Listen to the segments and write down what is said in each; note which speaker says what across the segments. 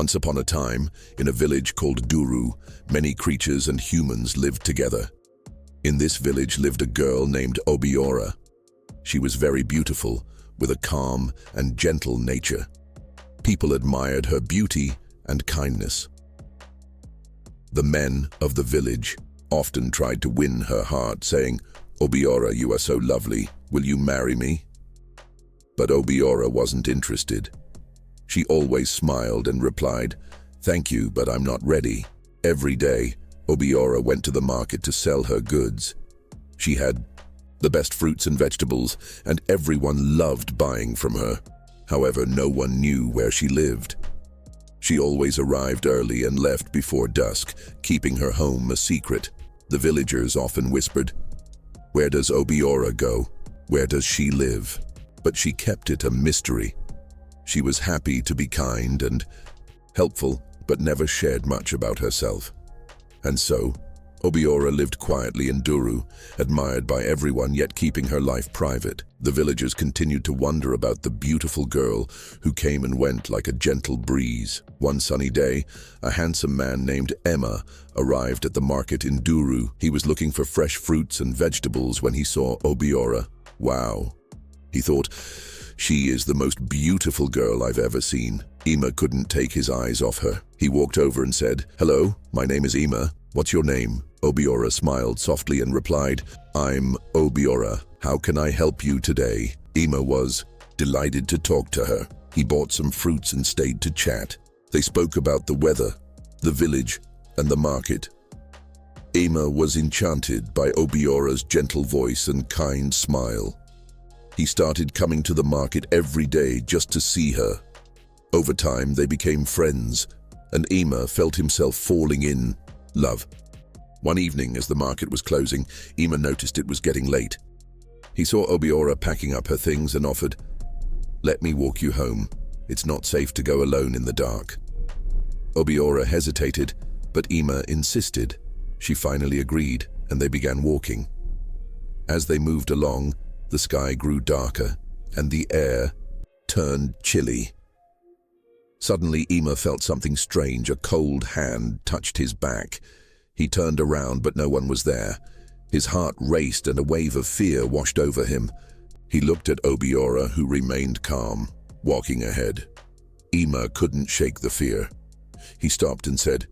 Speaker 1: Once upon a time, in a village called Duru, many creatures and humans lived together. In this village lived a girl named Obiora. She was very beautiful, with a calm and gentle nature. People admired her beauty and kindness. The men of the village often tried to win her heart, saying, "Obiora, you are so lovely. Will you marry me?" But Obiora wasn't interested. She always smiled and replied, "Thank you, but I'm not ready." Every day, Obiora went to the market to sell her goods. She had the best fruits and vegetables, and everyone loved buying from her. However, no one knew where she lived. She always arrived early and left before dusk, keeping her home a secret. The villagers often whispered, "Where does Obiora go? Where does she live?" But she kept it a mystery. She was happy to be kind and helpful, but never shared much about herself. And so, Obiora lived quietly in Duru, admired by everyone yet keeping her life private. The villagers continued to wonder about the beautiful girl who came and went like a gentle breeze. One sunny day, a handsome man named Emma arrived at the market in Duru. He was looking for fresh fruits and vegetables when he saw Obiora. Wow, he thought, she is the most beautiful girl I've ever seen. Emma couldn't take his eyes off her. He walked over and said, "Hello, my name is Emma. What's your name?" Obiora smiled softly and replied, "I'm Obiora. How can I help you today?" Emma was delighted to talk to her. He bought some fruits and stayed to chat. They spoke about the weather, the village, and the market. Emma was enchanted by Obiora's gentle voice and kind smile. He started coming to the market every day just to see her. Over time, they became friends, and Emma felt himself falling in love. One evening, as the market was closing, Emma noticed it was getting late. He saw Obiora packing up her things and offered, "Let me walk you home. It's not safe to go alone in the dark." Obiora hesitated, but Emma insisted. She finally agreed, and they began walking. As they moved along, the sky grew darker, and the air turned chilly. Suddenly, Emma felt something strange. A cold hand touched his back. He turned around, but no one was there. His heart raced, and a wave of fear washed over him. He looked at Obiora, who remained calm, walking ahead. Emma couldn't shake the fear. He stopped and said,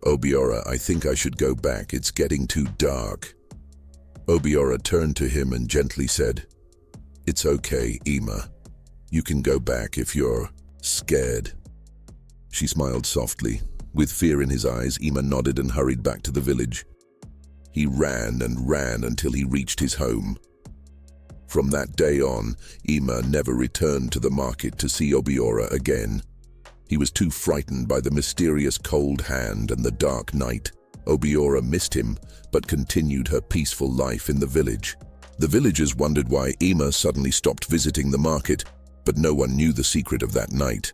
Speaker 1: "Obiora, I think I should go back. It's getting too dark." Obiora turned to him and gently said, "It's okay, Emma. You can go back if you're scared." She smiled softly. With fear in his eyes, Emma nodded and hurried back to the village. He ran and ran until he reached his home. From that day on, Emma never returned to the market to see Obiora again. He was too frightened by the mysterious cold hand and the dark night. Obiora missed him, but continued her peaceful life in the village. The villagers wondered why Emma suddenly stopped visiting the market, but no one knew the secret of that night.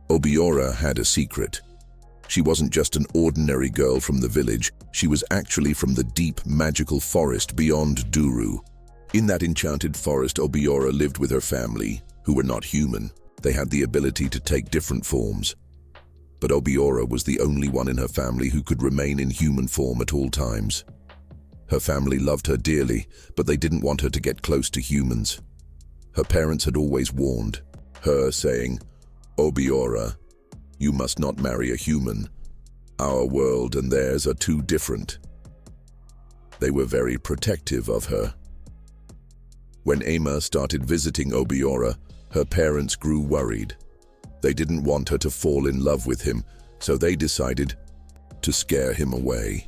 Speaker 1: Obiora had a secret. She wasn't just an ordinary girl from the village, she was actually from the deep, magical forest beyond Duru. In that enchanted forest, Obiora lived with her family, who were not human. They had the ability to take different forms. But Obiora was the only one in her family who could remain in human form at all times. Her family loved her dearly, but they didn't want her to get close to humans. Her parents had always warned her, saying, "Obiora, you must not marry a human. Our world and theirs are too different." They were very protective of her. When Emma started visiting Obiora, her parents grew worried. They didn't want her to fall in love with him, so they decided to scare him away.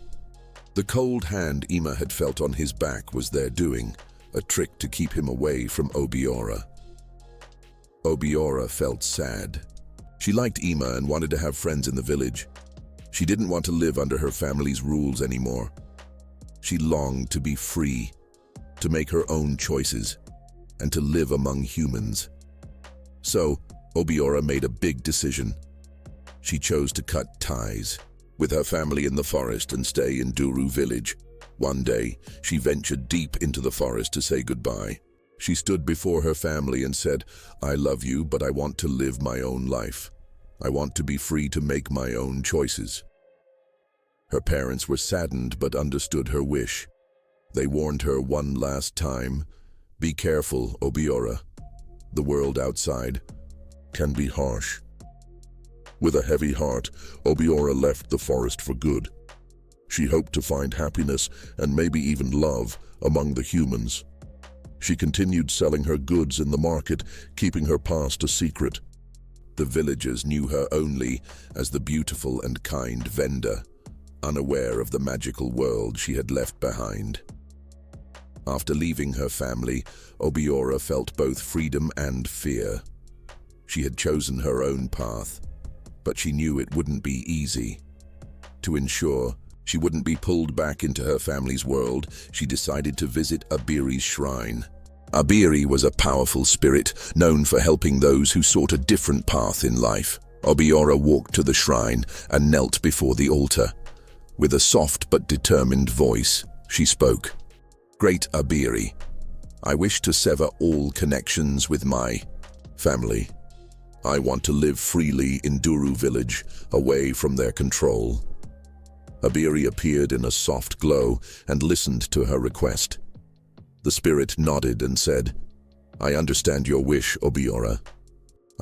Speaker 1: The cold hand Emma had felt on his back was their doing, a trick to keep him away from Obiora. Obiora felt sad. She liked Emma and wanted to have friends in the village. She didn't want to live under her family's rules anymore. She longed to be free, to make her own choices, and to live among humans. So, Obiora made a big decision. She chose to cut ties with her family in the forest and stay in Duru village. One day, she ventured deep into the forest to say goodbye. She stood before her family and said, "I love you, but I want to live my own life. I want to be free to make my own choices." Her parents were saddened but understood her wish. They warned her one last time, "Be careful, Obiora. The world outside can be harsh." With a heavy heart, Obiora left the forest for good. She hoped to find happiness and maybe even love among the humans. She continued selling her goods in the market, keeping her past a secret. The villagers knew her only as the beautiful and kind vendor, unaware of the magical world she had left behind. After leaving her family, Obiora felt both freedom and fear. She had chosen her own path, but she knew it wouldn't be easy. To ensure she wouldn't be pulled back into her family's world, she decided to visit Abiri's shrine. Abiri was a powerful spirit, known for helping those who sought a different path in life. Obiora walked to the shrine and knelt before the altar. With a soft but determined voice, she spoke. "Great Abiri, I wish to sever all connections with my family. I want to live freely in Duru village, away from their control." Abiri appeared in a soft glow and listened to her request. The spirit nodded and said, "I understand your wish, Obiora.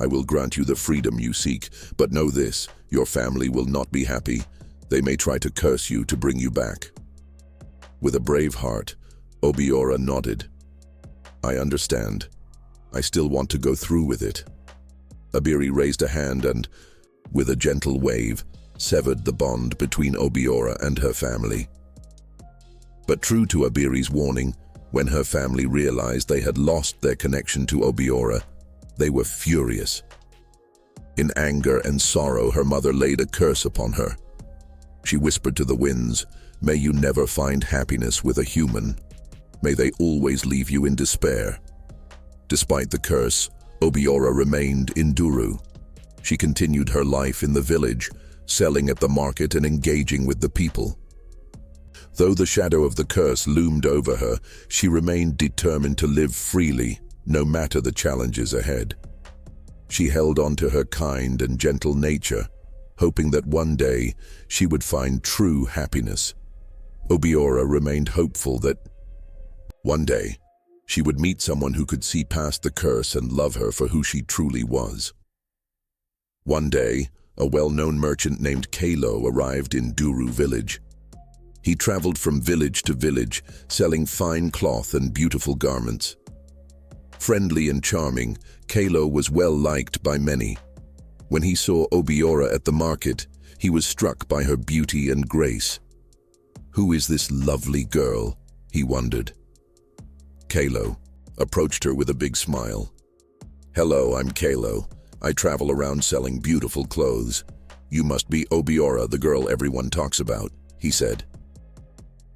Speaker 1: I will grant you the freedom you seek, but know this, your family will not be happy. They may try to curse you to bring you back." With a brave heart, Obiora nodded. "I understand. I still want to go through with it." Abiri raised a hand and, with a gentle wave, severed the bond between Obiora and her family. But true to Abiri's warning, when her family realized they had lost their connection to Obiora, they were furious. In anger and sorrow, her mother laid a curse upon her. She whispered to the winds, "May you never find happiness with a human. May they always leave you in despair." Despite the curse, Obiora remained in Duru. She continued her life in the village, selling at the market and engaging with the people. Though the shadow of the curse loomed over her, she remained determined to live freely, no matter the challenges ahead. She held on to her kind and gentle nature, hoping that one day she would find true happiness. Obiora remained hopeful that one day she would meet someone who could see past the curse and love her for who she truly was. One day, a well-known merchant named Kalo arrived in Duru village. He traveled from village to village, selling fine cloth and beautiful garments. Friendly and charming, Kalo was well liked by many. When he saw Obiora at the market, he was struck by her beauty and grace. "Who is this lovely girl?" he wondered. Kalo approached her with a big smile. "Hello, I'm Kalo. I travel around selling beautiful clothes. You must be Obiora, the girl everyone talks about," he said.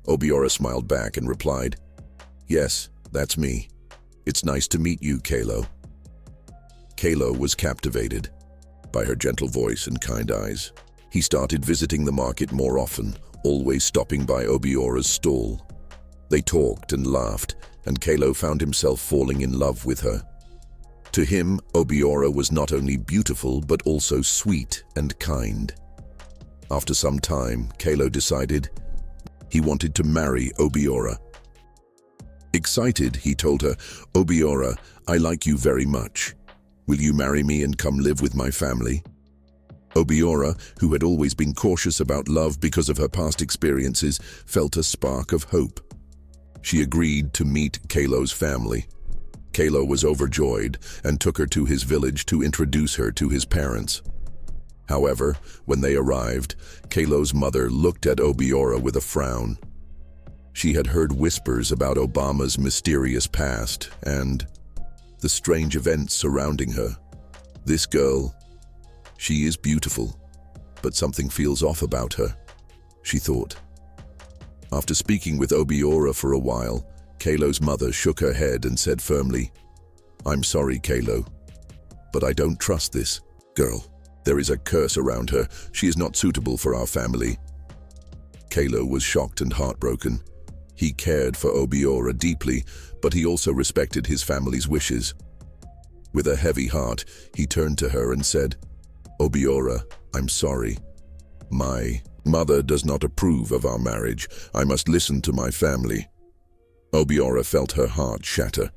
Speaker 1: Obiora smiled back and replied, "Yes, that's me. It's nice to meet you, Kalo." Kalo was captivated by her gentle voice and kind eyes. He started visiting the market more often, always stopping by Obiora's stall. They talked and laughed, and Kalo found himself falling in love with her. To him, Obiora was not only beautiful but also sweet and kind. After some time, Kalo decided he wanted to marry Obiora. Excited, he told her, "Obiora, I like you very much. Will you marry me and come live with my family?" Obiora, who had always been cautious about love because of her past experiences, felt a spark of hope. She agreed to meet Kalo's family. Kalo was overjoyed and took her to his village to introduce her to his parents. However, when they arrived, Kalo's mother looked at Obiora with a frown. She had heard whispers about Obama's mysterious past and the strange events surrounding her. "This girl, she is beautiful, but something feels off about her," she thought. After speaking with Obiora for a while, Kalo's mother shook her head and said firmly, "I'm sorry, Kalo, but I don't trust this girl. There is a curse around her. She is not suitable for our family." Kalo was shocked and heartbroken. He cared for Obiora deeply, but he also respected his family's wishes. With a heavy heart, he turned to her and said, Obiora, I'm sorry. My mother does not approve of our marriage. I must listen to my family. Obiora felt her heart shatter.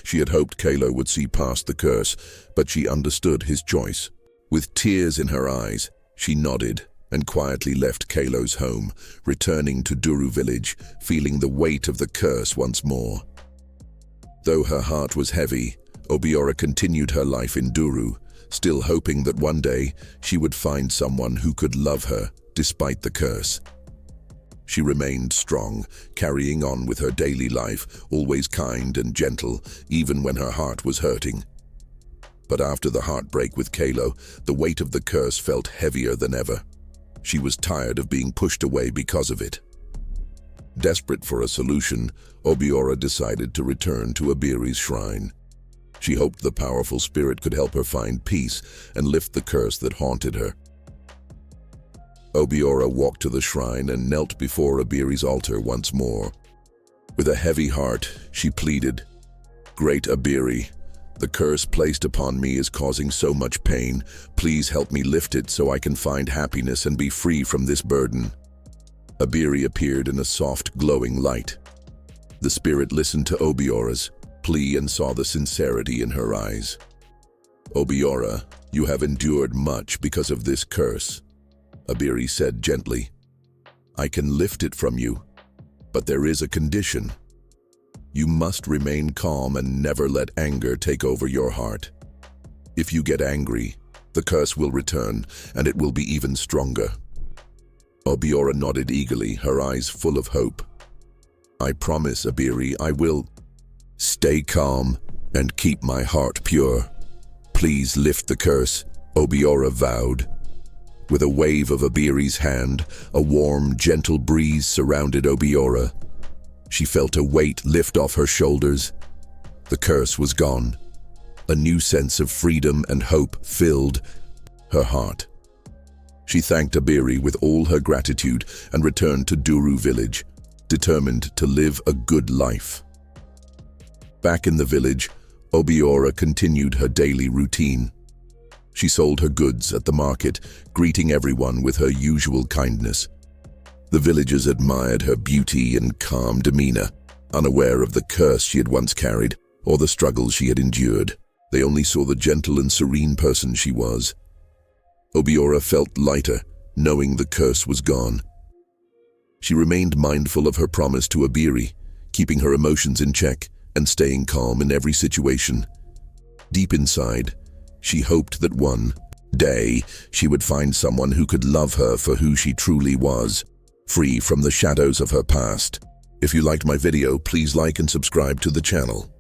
Speaker 1: She had hoped Kalo would see past the curse, but she understood his choice. With tears in her eyes, she nodded and quietly left Kalo's home, returning to Duru village, feeling the weight of the curse once more. Though her heart was heavy, Obiora continued her life in Duru, still hoping that one day she would find someone who could love her despite the curse. She remained strong, carrying on with her daily life, always kind and gentle, even when her heart was hurting. But after the heartbreak with Kalo, the weight of the curse felt heavier than ever. She was tired of being pushed away because of it. Desperate for a solution, Obiora decided to return to Abiri's shrine. She hoped the powerful spirit could help her find peace and lift the curse that haunted her. Obiora walked to the shrine and knelt before Abiri's altar once more. With a heavy heart, she pleaded, "Great Abiri, the curse placed upon me is causing so much pain. Please help me lift it so I can find happiness and be free from this burden." Abiri appeared in a soft, glowing light. The spirit listened to Obiora's plea and saw the sincerity in her eyes. "Obiora, you have endured much because of this curse," Abiri said gently. "I can lift it from you, but there is a condition. You must remain calm and never let anger take over your heart. If you get angry, the curse will return, and it will be even stronger." Obiora nodded eagerly, her eyes full of hope. "I promise, Abiri, I will stay calm and keep my heart pure. Please lift the curse," Obiora vowed. With a wave of Abiri's hand, a warm, gentle breeze surrounded Obiora. She felt a weight lift off her shoulders. The curse was gone. A new sense of freedom and hope filled her heart. She thanked Abiri with all her gratitude and returned to Duru village, determined to live a good life. Back in the village, Obiora continued her daily routine. She sold her goods at the market, greeting everyone with her usual kindness. The villagers admired her beauty and calm demeanor, unaware of the curse she had once carried or the struggles she had endured. They only saw the gentle and serene person she was. Obiora felt lighter, knowing the curse was gone. She remained mindful of her promise to Abiri, keeping her emotions in check and staying calm in every situation. Deep inside, she hoped that one day she would find someone who could love her for who she truly was, free from the shadows of her past. If you liked my video, please like and subscribe to the channel.